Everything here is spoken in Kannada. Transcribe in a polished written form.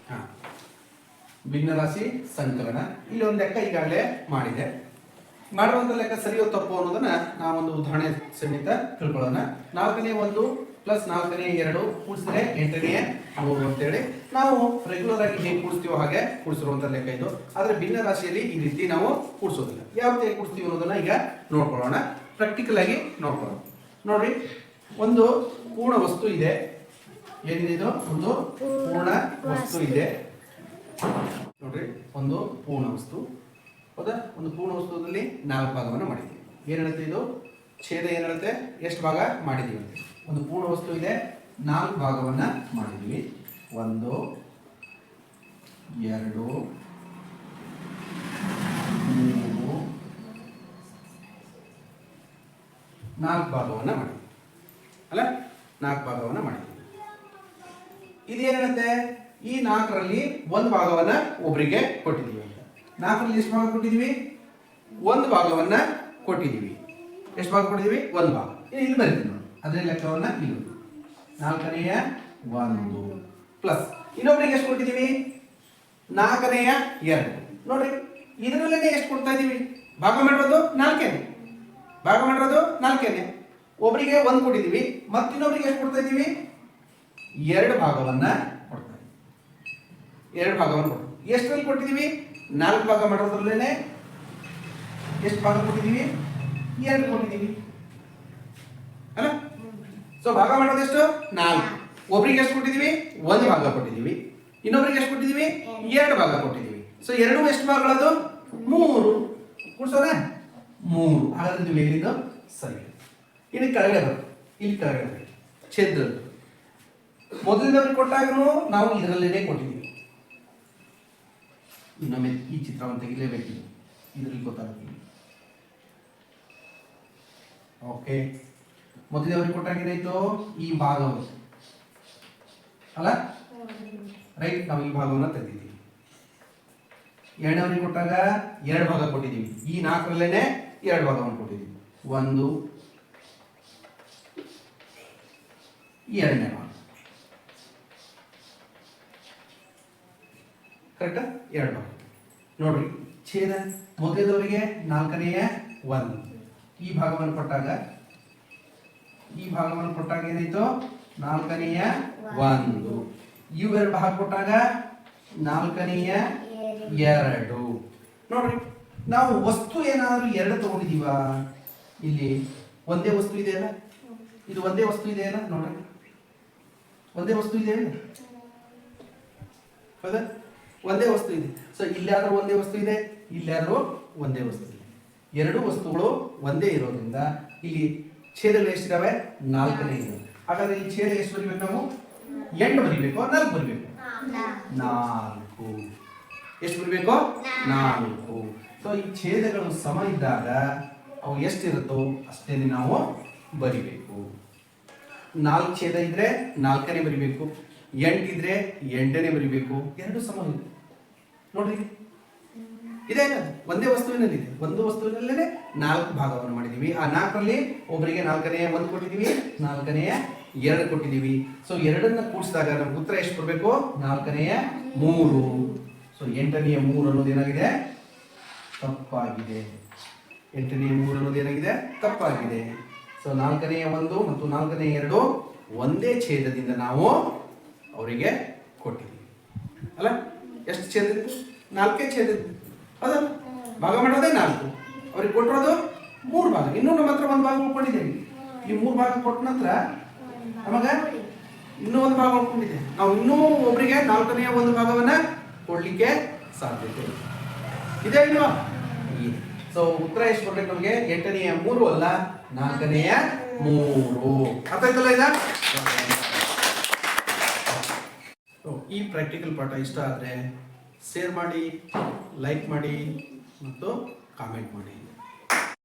ಹಾ, ಭಿನ್ನರಾಶಿ ಸಂಕಲನ. ಇಲ್ಲಿ ಒಂದು ಲೆಕ್ಕ ಈಗಾಗಲೇ ಮಾಡಿದೆ. ಮಾಡುವಂಥ ಲೆಕ್ಕ ಸರಿಯೋ ತಪ್ಪು ಅನ್ನೋದನ್ನ ನಾವೊಂದು ಉದಾಹರಣೆ ಸಮೇತ ತಿಳ್ಕೊಳ್ಳೋಣ. 4ನೇ 1 ಪ್ಲಸ್ 4ನೇ 2 ಕೂಡಿಸಿದ್ರೆ 8ನೇ 3 ಅಂತೇಳಿ ನಾವು ರೆಗ್ಯುಲರ್ ಆಗಿ ಹೇಗೆ ಕೂಡಿಸ್ತೀವೋ ಹಾಗೆ ಕೂಡಿಸಿರುವಂಥ ಲೆಕ್ಕ ಇದು. ಆದರೆ ಭಿನ್ನ ರಾಶಿಯಲ್ಲಿ ಈ ರೀತಿ ನಾವು ಕೂಡಿಸೋದಿಲ್ಲ. ಯಾವ ರೀತಿ ಕೂಡಿಸ್ತೀವಿ ಅನ್ನೋದನ್ನ ಈಗ ನೋಡ್ಕೊಳ್ಳೋಣ, ಪ್ರಾಕ್ಟಿಕಲ್ ಆಗಿ ನೋಡ್ಕೊಳ್ಳೋಣ. ನೋಡ್ರಿ, ಒಂದು ಪೂರ್ಣ ವಸ್ತು ಇದೆ. ಏನಿದೆ ಇದು? ಒಂದು ಪೂರ್ಣ ವಸ್ತು ಇದೆ. ನೋಡ್ರಿ, ಒಂದು ಪೂರ್ಣ ವಸ್ತು. ಹೌದಾ? ಒಂದು ಪೂರ್ಣ ವಸ್ತುದಲ್ಲಿ 4 ಭಾಗವನ್ನು ಮಾಡಿದ್ದೀವಿ. ಏನು ಹೇಳುತ್ತೆ ಇದು? ಛೇದ ಏನು ಹೇಳುತ್ತೆ? ಎಷ್ಟು ಭಾಗ ಮಾಡಿದ್ದೀವಿ ಅಂತ. ಒಂದು ಪೂರ್ಣ ವಸ್ತು ಇದೆ, 4 ಭಾಗವನ್ನು ಮಾಡಿದ್ದೀವಿ. 1 2 3 4 ಭಾಗವನ್ನು ಮಾಡಿದ್ದೀವಿ ಅಲ್ಲ? 4 ಭಾಗವನ್ನು ಮಾಡಿದ್ದೀವಿ. ಇದೇನು ಹೇಳುತ್ತೆ? ಈ 4ರಲ್ಲಿ 1 ಭಾಗವನ್ನು ಒಬ್ಬರಿಗೆ ಕೊಟ್ಟಿದ್ದೀವಿ ಅಂತ. 4ರಲ್ಲಿ ಎಷ್ಟು ಭಾಗ ಕೊಟ್ಟಿದ್ದೀವಿ? 1 ಭಾಗವನ್ನು ಕೊಟ್ಟಿದ್ದೀವಿ. ಎಷ್ಟು ಭಾಗ ಕೊಟ್ಟಿದ್ದೀವಿ? 1 ಭಾಗ. ಇಲ್ಲಿ ಬರೀತೀವಿ ನೋಡಿ, ಅದರ ಲೆಕ್ಕವನ್ನು ಇಲ್ಲಿ 4ನೇ 1 ಪ್ಲಸ್ ಇನ್ನೊಬ್ಬರಿಗೆ ಎಷ್ಟು ಕೊಟ್ಟಿದ್ದೀವಿ? 4ನೇ 2. ನೋಡ್ರಿ, ಇದರಲ್ಲೇ ಎಷ್ಟು ಕೊಡ್ತಾ ಇದ್ದೀವಿ? ಭಾಗ ಮಾಡಿರೋದು 4ನೇ, ಭಾಗ ಮಾಡಿರೋದು 4ನೇ. ಒಬ್ಬರಿಗೆ 1 ಕೊಟ್ಟಿದ್ದೀವಿ, ಮತ್ತು ಇನ್ನೊಬ್ಬರಿಗೆ ಎಷ್ಟು ಕೊಡ್ತಾ ಇದ್ದೀವಿ? 2 ಭಾಗವನ್ನು ಕೊಡ್ತಾ ಇದ್ದೀವಿ. 2 ಭಾಗವನ್ನು ಕೊಡ್ತೀವಿ. ಎಷ್ಟರಲ್ಲಿ ಕೊಟ್ಟಿದ್ದೀವಿ? 4 ಭಾಗ ಮಾಡೋದ್ರಲ್ಲೇ ಎಷ್ಟು ಭಾಗ ಕೊಟ್ಟಿದ್ದೀವಿ? 2 ಕೊಟ್ಟಿದ್ದೀವಿ ಅಲ್ಲ? ಸೊ ಭಾಗ ಮಾಡೋದು ಎಷ್ಟು? 4. ಒಬ್ರಿಗೆ ಎಷ್ಟು ಕೊಟ್ಟಿದ್ದೀವಿ? 1 ಭಾಗ ಕೊಟ್ಟಿದ್ದೀವಿ. ಇನ್ನೊಬ್ರಿಗೆ ಎಷ್ಟು ಕೊಟ್ಟಿದ್ದೀವಿ? 2 ಭಾಗ ಕೊಟ್ಟಿದ್ದೀವಿ. ಸೊ 2 ಎಷ್ಟು ಭಾಗಗಳದು? 3. ಕೂಡ್ಸೋಣ 3. ಹಾಗಾದ್ರೆ ನೀವು ಹೇಳಿದ್ದು ಸರಿ. ಇಲ್ಲಿ ಕೆಳಗಡೆ ಬರುತ್ತೆ, ಇಲ್ಲಿ ಕೆಳಗಡೆ ಬರುತ್ತೆ ಛೇದದಲ್ಲಿ. ಮೊದಲಿನವ್ರಿಗೆ ಕೊಟ್ಟಾಗಲೂ ನಾವು ಇದರಲ್ಲೇ ಕೊಟ್ಟಿದ್ದೀವಿ. ಇನ್ನೊಮ್ಮೆ ಈ ಚಿತ್ರವನ್ನು ತೆಗಿಲೇಬೇಕು, ಇದರಲ್ಲಿ ಗೊತ್ತಾಗ್ತೀವಿ. ಓಕೆ, ಮೊದಲನೇವ್ರಿಗೆ ಕೊಟ್ಟಾಗ ಏನಾಯ್ತು? ಈ ಭಾಗವು ಅಲ್ಲ, ರೈಟ್? ನಾವು ಈ ಭಾಗವನ್ನು ತೆಗೆದಿದ್ದೀವಿ. ಎರಡನೇವ್ರಿಗೆ ಕೊಟ್ಟಾಗ 2 ಭಾಗ ಕೊಟ್ಟಿದ್ದೀವಿ. ಈ 4ರಲ್ಲೇನೆ 2 ಭಾಗವನ್ನು ಕೊಟ್ಟಿದ್ದೀವಿ. 1 2ನೇ ಭಾಗ, ಕರೆಕ್ಟಾ? 2 ಭಾಗ. ನೋಡ್ರಿ, ಛೇದ ಮೊದಲದವರಿಗೆ 4ನೇ 1 ಈ ಭಾಗವನ್ನು ಕೊಟ್ಟಾಗ ಏನಾಯ್ತು? 4ನೇ 1. ಇವೆರಡು ಭಾಗ ಕೊಟ್ಟಾಗ 4ನೇ 2. ನೋಡ್ರಿ, ನಾವು ವಸ್ತು ಏನಾದರೂ 2 ತಗೊಂಡಿದೀವ? ಇಲ್ಲಿ ಒಂದೇ ವಸ್ತು ಇದೆ ಅಲ್ಲ? ಇದು ಒಂದೇ ವಸ್ತು ಇದೆ ಅಲ್ಲ? ನೋಡ್ರಿ, ಒಂದೇ ವಸ್ತು ಇದೆ ಅಲ್ಲ? ಹೌದಾ? ಒಂದೇ ವಸ್ತು ಇದೆ. ಸೊ ಇಲ್ಲಾದ್ರೂ ಒಂದೇ ವಸ್ತು ಇದೆ, ಇಲ್ಲಾದ್ರೂ ಒಂದೇ ವಸ್ತು ಇದೆ. 2 ವಸ್ತುಗಳು ಒಂದೇ ಇರೋದ್ರಿಂದ ಇಲ್ಲಿ ಛೇದಗಳು ಎಷ್ಟಿದಾವೆ? 4ನೇ ಇದೆ. ಹಾಗಾದ್ರೆ ಈ ಛೇದ ಎಷ್ಟು ಬರಿಬೇಕು ನಾವು? 8 ಬರಿಬೇಕು, 4 ಬರಿಬೇಕು? 4. ಎಷ್ಟು ಬರಿಬೇಕು? 4. ಸೊ ಈ ಛೇದಗಳು ಸಮ ಇದ್ದಾಗ ಅವು ಎಷ್ಟಿರುತ್ತೋ ಅಷ್ಟೇನೆ ನಾವು ಬರಿಬೇಕು. 4 ಛೇದ ಇದ್ರೆ 4ನೇ ಬರಿಬೇಕು, 8 ಇದ್ರೆ 8ನೇ ಬರಿಬೇಕು. 2 ಸಮ ಇದೆ. ನೋಡ್ರಿ, ಇದೆ ಒಂದೇ ವಸ್ತುವಿನಲ್ಲಿದೆ. ಒಂದು ವಸ್ತುವಿನಲ್ಲೇ 4 ಭಾಗವನ್ನು ಮಾಡಿದೀವಿ. ಆ 4ರಲ್ಲಿ ಒಬ್ಬರಿಗೆ 4ನೇ 1 ಕೊಟ್ಟಿದ್ದೀವಿ, 4ನೇ 2 ಕೊಟ್ಟಿದ್ದೀವಿ. ಸೊ 2ನ್ನ ಕೂಡಿಸಿದಾಗ ನಮ್ಗೆ ಉತ್ತರ ಎಷ್ಟು ಬರಬೇಕು? 4ನೇ 3. ಸೊ 8ನೇ 3 ಅನ್ನೋದು ಏನಾಗಿದೆ? ತಪ್ಪಾಗಿದೆ. 8ನೇ 3 ಅನ್ನೋದು ಏನಾಗಿದೆ? ತಪ್ಪಾಗಿದೆ. ಸೊ 4ನೇ 1 ಮತ್ತು 4ನೇ 2 ಒಂದೇ ಛೇದದಿಂದ ನಾವು ಅವರಿಗೆ ಕೊಟ್ಟಿದ್ದೀವಿ ಅಲ್ಲ? ಎಷ್ಟು ಛೇದ ಇತ್ತು? 4 ಛೇದ ಇತ್ತು. ಅದಲ್ಲ, ಭಾಗ ಮಾಡೋದೇ 4. ಅವ್ರಿಗೆ ಕೊಟ್ಟಿರೋದು 3 ಭಾಗ. ಇನ್ನೂ ನಮ್ಮ ಹತ್ರ 1 ಭಾಗ ಉಳ್ಕೊಂಡಿದ್ದೇವೆ. ಈ 3 ಭಾಗ ಕೊಟ್ಟ ನಂತರ ನಮಗೆ ಇನ್ನೂ 1 ಭಾಗ ಉಳ್ಕೊಂಡಿದೆ. ನಾವು ಇನ್ನೂ ಒಬ್ಬರಿಗೆ 4ನೇ 1 ಭಾಗವನ್ನ ಕೊಡ್ಲಿಕ್ಕೆ ಸಾಧ್ಯತೆ ಇದೆ ಇಲ್ವಾ? ಸೊ ಉತ್ತರ ಎಷ್ಟು ಬರ್ಬೇಕು ನಮಗೆ? 8ನೇ 3 ಅಲ್ಲ, 4ನೇ 3. ಅರ್ಥ ಆಯ್ತಲ್ಲ? ಈಗ ಈ ಪ್ರಾಕ್ಟಿಕಲ್ ಪಾಠ ಇಷ್ಟ ಆದರೆ ಶೇರ್ ಮಾಡಿ, ಲೈಕ್ ಮಾಡಿ ಮತ್ತು ಕಾಮೆಂಟ್ ಮಾಡಿ.